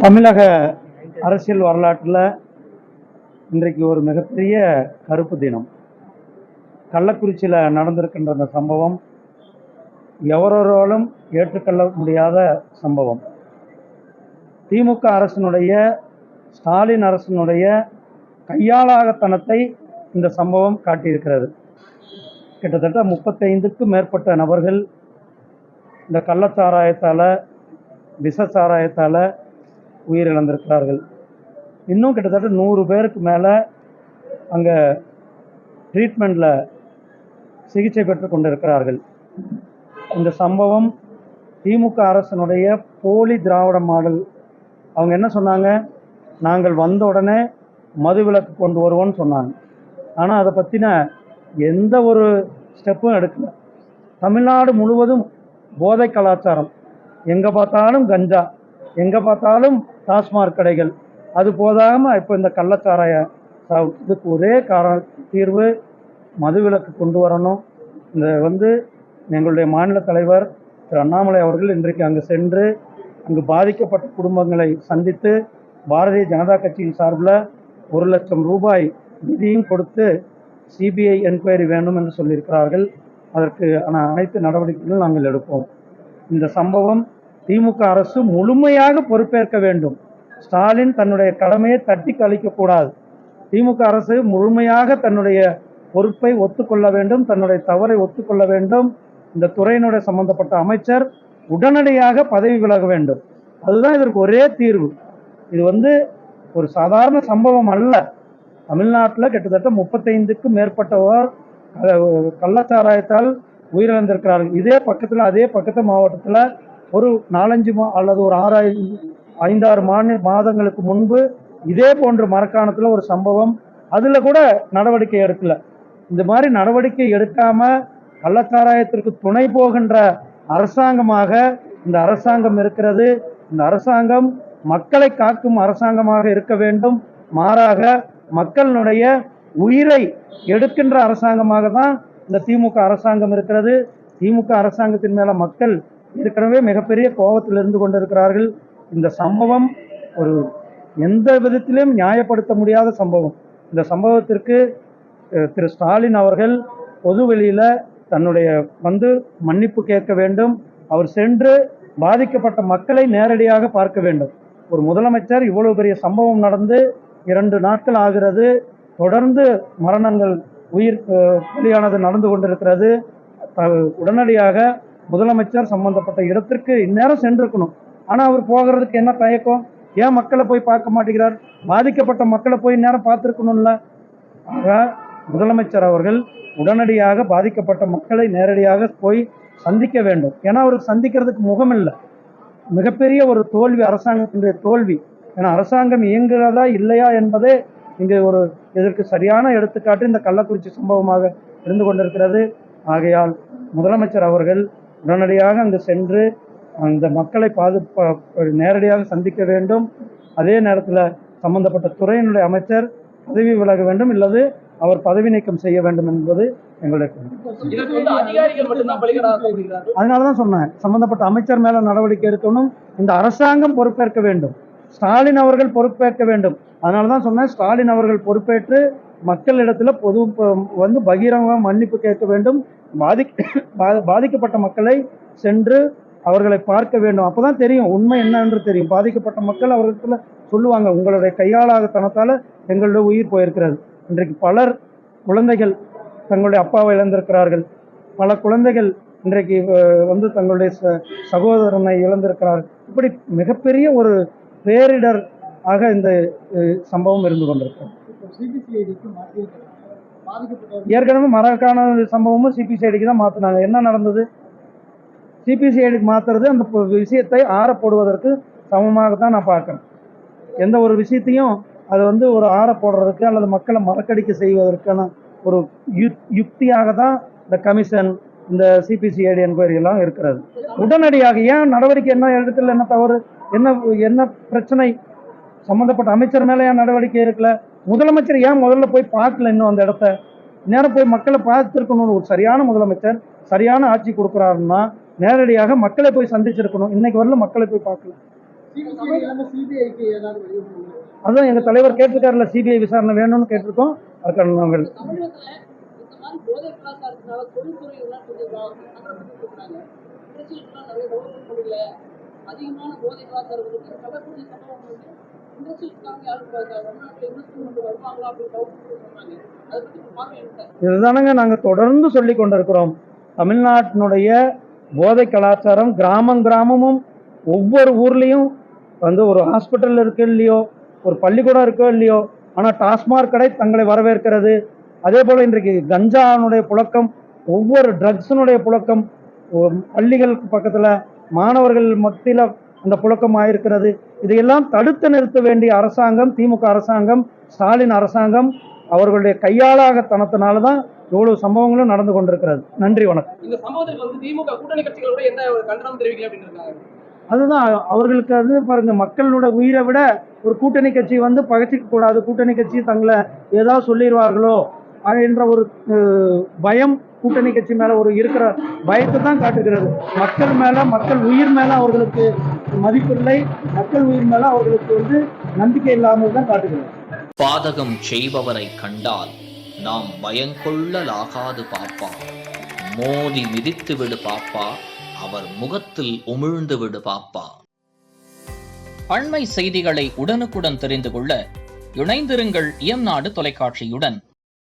தமிழக அரசியல் வரலாற்றில் இன்றைக்கு ஒரு மிகப்பெரிய கருப்பு தினம். கள்ளக்குறிச்சியில் நடந்திருக்கின்ற அந்த சம்பவம் எவரோராலும் ஏற்றுக்கொள்ள முடியாத சம்பவம். திமுக அரசினுடைய, ஸ்டாலின் அரசினுடைய கையாளாகத்தனத்தை இந்த சம்பவம் காட்டியிருக்கிறது. கிட்டத்தட்ட 35க்கும் மேற்பட்ட நபர்கள் இந்த கள்ளச்சாராயத்தால், விஷ சாராயத்தால் உயிரிழந்திருக்கிறார்கள். இன்னும் கிட்டத்தட்ட 100 பேருக்கு மேலே அங்கே ட்ரீட்மெண்ட்டில் சிகிச்சை பெற்று கொண்டிருக்கிறார்கள். இந்த சம்பவம் திமுக அரசினுடைய போலி திராவிட மாடல். அவங்க என்ன சொன்னாங்க? நாங்கள் வந்த உடனே மதுவிலக்கு கொண்டு வருவோன்னு சொன்னாங்க. ஆனால் அதை பற்றின எந்த ஒரு ஸ்டெப்பும் எடுக்கல. தமிழ்நாடு முழுவதும் போதை கலாச்சாரம், எங்கே பார்த்தாலும் கஞ்சா, எங்கே பார்த்தாலும் டாஸ்மாக் கடைகள். அது போதாமல் இப்போ இந்த கள்ளச்சாராய இதுக்கு ஒரே தீர்வு மதுவிலக்கு கொண்டு வரணும். இந்த எங்களுடைய மாநில தலைவர் திரு அண்ணாமலை அவர்கள் இன்றைக்கு அங்கு சென்று அங்கு பாதிக்கப்பட்ட குடும்பங்களை சந்தித்து பாரதிய ஜனதா கட்சியின் சார்பில் 1 லட்சம் ரூபாய் நிதியும் கொடுத்து சிபிஐ என்கொயரி வேண்டும் என்று சொல்லியிருக்கிறார்கள். அதற்கு அனைத்து நடவடிக்கைகளும் நாங்கள் எடுப்போம். இந்த சம்பவம் திமுக அரசு முழுமையாக பொறுப்பேற்க வேண்டும். ஸ்டாலின் தன்னுடைய கடமையை தட்டி கழிக்கக்கூடாது. திமுக அரசு முழுமையாக தன்னுடைய பொறுப்பை ஒத்துக்கொள்ள வேண்டும், தன்னுடைய தவறை ஒத்துக்கொள்ள வேண்டும். இந்த துறையினுடைய சம்பந்தப்பட்ட அமைச்சர் உடனடியாக பதவி விலக வேண்டும். அதுதான் இதற்கு ஒரே தீர்வு. இது ஒரு சாதாரண சம்பவம் அல்ல. தமிழ்நாட்டில் கிட்டத்தட்ட 35க்கும் மேற்பட்டவர் கள்ளச்சாராயத்தால் உயிரிழந்திருக்கிறார்கள். அதே பக்கத்து மாவட்டத்தில் ஒரு 4-5 அல்லது ஒரு 5-6 மாதங்களுக்கு முன்பு இதே போன்ற மரக்காணத்தில் ஒரு சம்பவம். அதில் கூட நடவடிக்கை எடுக்கல. இந்த மாதிரி நடவடிக்கை எடுக்காம கள்ளச்சாராயத்திற்கு துணை போகின்ற அரசாங்கமாக இந்த அரசாங்கம் இருக்கிறது. இந்த அரசாங்கம் மக்களை காக்கும் அரசாங்கமாக இருக்க வேண்டும். மாறாக மக்களுடைய உயிரை எடுக்கின்ற அரசாங்கமாக தான் இந்த திமுக அரசாங்கம் இருக்கிறது. திமுக அரசாங்கத்தின் மேல மக்கள் ஏற்கனவே மிகப்பெரிய கோபத்தில் இருந்து கொண்டிருக்கிறார்கள். இந்த சம்பவம் ஒரு எந்த விதத்திலும் நியாயப்படுத்த முடியாத சம்பவம். இந்த சம்பவத்திற்கு திரு ஸ்டாலின் அவர்கள் பொதுவெளியில் தன்னுடைய மன்னிப்பு கேட்க வேண்டும். அவர் சென்று பாதிக்கப்பட்ட மக்களை நேரடியாக பார்க்க வேண்டும். ஒரு முதலமைச்சர் இவ்வளவு பெரிய சம்பவம் நடந்து 2 நாட்கள் ஆகிறது. தொடர்ந்து மரணங்கள், உயிர் பலியானது நடந்து கொண்டிருக்கிறது. உடனடியாக முதலமைச்சர் சம்பந்தப்பட்ட இடத்திற்கு இந்நேரம் சென்றிருக்கணும். ஆனால் அவர் போகிறதுக்கு என்ன தயக்கம்? ஏன் மக்களை போய் பார்க்க மாட்டேங்கிறார்? பாதிக்கப்பட்ட மக்களை போய் இந்நேரம் பார்த்துருக்கணும்ல. ஆக முதலமைச்சர் அவர்கள் உடனடியாக பாதிக்கப்பட்ட மக்களை நேரடியாக போய் சந்திக்க வேண்டும். ஏன்னா அவருக்கு சந்திக்கிறதுக்கு முகம் இல்லை. மிகப்பெரிய ஒரு தோல்வி, அரசாங்கத்தினுடைய தோல்வி. ஏன்னா அரசாங்கம் இயங்குகிறதா இல்லையா என்பதே இங்கே இதற்கு சரியான எடுத்துக்காட்டு இந்த கள்ளக்குறிச்சி சம்பவமாக இருந்து கொண்டிருக்கிறது. ஆகையால் முதலமைச்சர் அவர்கள் உடனடியாக அங்கு சென்று அந்த மக்களை நேரடியாக சந்திக்க வேண்டும். அதே நேரத்தில் சம்பந்தப்பட்ட துறையினுடைய அமைச்சர் பதவி விலக வேண்டும், இல்லது அவர் பதவி நீக்கம் செய்ய வேண்டும் என்பது எங்களுடைய அதனாலதான் சொன்னேன், சம்பந்தப்பட்ட அமைச்சர் மேல நடவடிக்கை எடுக்கணும். இந்த அரசாங்கம் பொறுப்பேற்க வேண்டும். ஸ்டாலின் அவர்கள் பொறுப்பேற்க வேண்டும். அதனாலதான் சொன்னேன், ஸ்டாலின் அவர்கள் பொறுப்பேற்று மக்களிடத்துல பகிரங்க மன்னிப்பு கேட்க வேண்டும். பாதிக்கப்பட்ட மக்களை சென்று அவர்களை பார்க்க வேண்டும். அப்பதான் தெரியும் உண்மை என்ன என்று தெரியும். பாதிக்கப்பட்ட மக்கள் அவர்களிடத்துல சொல்லுவாங்க, உங்களுடைய கையாளாகத்தனத்தால எங்களுடைய உயிர் போயிருக்கிறது. இன்றைக்கு பலர் குழந்தைகள் தங்களுடைய அப்பாவை இழந்திருக்கிறார்கள். பல குழந்தைகள் இன்றைக்கு தங்களுடைய சகோதரனை இழந்திருக்கிறார்கள். இப்படி மிகப்பெரிய ஒரு பேரிடர் ஆக இந்த சம்பவம் இருந்து கொண்டிருக்கிறது. ஏற்கனவே மரக்கான சம்பவமும் சிபிசிஐடிக்கு தான் மாற்றினாங்க. என்ன நடந்தது? சிபிசிஐடிக்கு மாற்றுறது அந்த விஷயத்தை ஆற போடுவதற்கு சமமாகத்தான் நான் பார்க்குறேன். எந்த ஒரு விஷயத்தையும் அது ஒரு ஆற போடுறதுக்கு அல்லது மக்களை மறக்கடிக்க செய்வதற்கான ஒரு யுக்தியாக தான் இந்த கமிஷன், இந்த சிபிசிஐடி என்கொயரி எல்லாம் இருக்கிறது. உடனடியாக ஏன் நடவடிக்கை என்ன எடுக்கல? என்ன தவறு? என்ன பிரச்சனை? சம்பந்தப்பட்ட அமைச்சர் மேலே ஏன் நடவடிக்கை எடுக்கல? முதலமைச்சர் ஏன் முதல்ல போய் பார்க்கல? இன்னும் அந்த இடத்த நேரம் போய் மக்களை பார்த்துருக்கணும்னு. ஒரு சரியான முதலமைச்சர் சரியான ஆட்சி கொடுக்குறாருன்னா நேரடியாக மக்களை போய் சந்திச்சிருக்கணும். இன்னைக்கு வரல மக்களை போய் பார்க்கல. அதான் எங்க தலைவர் கேட்டிருக்காருல, சிபிஐ விசாரணை வேணும்னு கேட்டிருக்கோம். அதுக்கான நாங்கள் இதுதானங்க நாங்க தொடர்ந்து சொல்லி கொண்டிருக்கிறோம். தமிழ்நாட்டினுடைய போதை கலாச்சாரம் கிராமமும் ஒவ்வொரு ஊர்லயும் வந்து ஒரு ஹாஸ்பிட்டல் இருக்கு இல்லையோ, ஒரு பள்ளிக்கூடம் இருக்கோ இல்லையோ, ஆனா டாஸ்மாக் கடை தங்களை வரவேற்கிறது. அதே போல இன்றைக்கு கஞ்சானுடைய புழக்கம், ஒவ்வொரு ட்ரக்ஸினுடைய புழக்கம் பள்ளிகளுக்கு பக்கத்துல மாணவர்கள் மத்தியில அந்த புழக்கம் ஆயிருக்கிறது. இதையெல்லாம் தடுத்து நிறுத்த வேண்டிய அரசாங்கம், திமுக அரசாங்கம், ஸ்டாலின் அரசாங்கம் அவர்களுடைய கையாளாகத்தனத்தினாலதான் இவ்வளவு சம்பவங்களும் நடந்து கொண்டிருக்கிறது. நன்றி, வணக்கம். இந்த சம்பவத்துக்கு வந்து திமுக கூட்டணி கட்சிகளோட என்ன கண்டனம் தெரிவிக்கல அப்படின்னு இருக்காங்க. அதுதான் அவர்களுக்கு அது பாருங்க, மக்களோட உயிரை விட ஒரு கூட்டணி கட்சி வந்து பகைச்சிக்க கூடாது, கூட்டணி கட்சி தங்களை ஏதாவது சொல்லிடுவார்களோ என்ற ஒரு பயம் கூட்டணி கட்சி மேல ஒரு இருக்கிற பயத்தை தான் காட்டுகிறது. மக்கள் மேல, மக்கள் உயிர் மேல அவர்களுக்கு மதிப்பில்லை, மக்கள் உயிர் மேல அவர்களுக்கு வந்து நம்பிக்கை இல்லாமல் தான் காட்டுகிறது. பாதகம் செய்பவரை கண்டால் நாம் பயங்கொள்ளலாகாது பாப்பா, மோதி மிதித்து விடு பாப்பா, அவர் முகத்தில் உமிழ்ந்து விடு பாப்பா. அண்மை செய்திகளை உடனுக்குடன் தெரிந்து கொள்ள இணைந்திருங்கள் இயம்நாடு தொலைக்காட்சியுடன்.